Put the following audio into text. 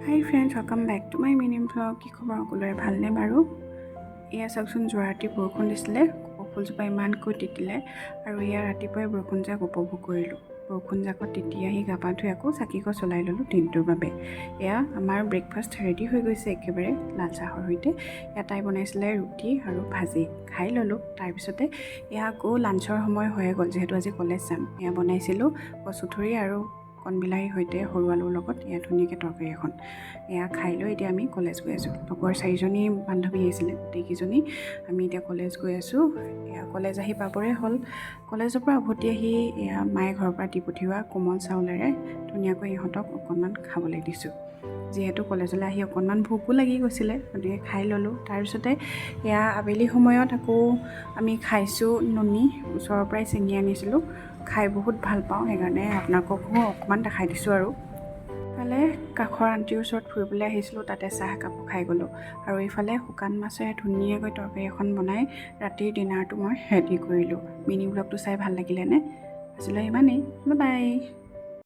High friends, welcome back to my mini vlog. কি খবৰ সকলোৰে, ভালনে বাৰু? এয়া চাওকচোন, যোৱা ৰাতি বৰষুণ দিছিলে, কপৌ ফুলজোপা ইমানকৈ তিতিলে আৰু এয়া ৰাতিপুৱাই বৰষুণ যাক উপভোগ কৰিলোঁ। বৰষুণ জাকত তিতি আহি গা পা ধুই আকৌ চাকিগছ জ্বলাই ল'লোঁ দিনটোৰ বাবে। এয়া আমাৰ ব্ৰেকফাষ্ট ৰেডি হৈ গৈছে একেবাৰে লাল চাহৰ সৈতে। এটাই বনাইছিলে ৰুটি আৰু ভাজি, খাই ল'লোঁ। তাৰপিছতে এয়া আকৌ লাঞ্চৰ সময় হৈয়ে গ'ল, যিহেতু আজি কলেজ যাম। এয়া বনাইছিলোঁ কচুথুৰি আৰু কণবিলাহীৰ সৈতে সৰু আলুৰ লগত এয়া ধুনীয়াকৈ তৰকাৰী এখন। এয়া খাই লৈ এতিয়া আমি কলেজ গৈ আছোঁ। লগৰ 4জনী বান্ধৱী আহিছিলে, গোটেইকেইজনী আমি এতিয়া কলেজ গৈ আছোঁ। এয়া কলেজ আহি পাবৰে হ'ল। কলেজৰ পৰা উভতি আহি এয়া মায়ে ঘৰৰ পৰা দি পঠিওৱা কোমল চাউলেৰে ধুনীয়াকৈ ইহঁতক অকণমান খাবলৈ দিছোঁ। যিহেতু কলেজলৈ আহি অকণমান ভোকো লাগি গৈছিলে, গতিকে খাই ল'লোঁ। তাৰপিছতে এয়া আবেলি সময়ত আকৌ আমি খাইছোঁ নুনি, ওচৰৰ পৰাই ছিঙি আনিছিলোঁ। খাই বহুত ভাল পাওঁ, সেইকাৰণে আপোনালোককো অকণমান দেখাই দিছোঁ আৰু। ইফালে কাষৰ আণ্টিৰ ওচৰত ফুৰিবলৈ আহিছিলোঁ, তাতে চাহ একাপো খাই গ'লোঁ। আৰু এইফালে শুকান মাছেৰে ধুনীয়াকৈ তৰকাৰী এখন বনাই ৰাতিৰ ডিনাৰটো মই ৰেডি কৰিলোঁ। মিনি ব্লগটো চাই ভাল লাগিলেনে? আজিলৈ ইমানেই, বাই বাই।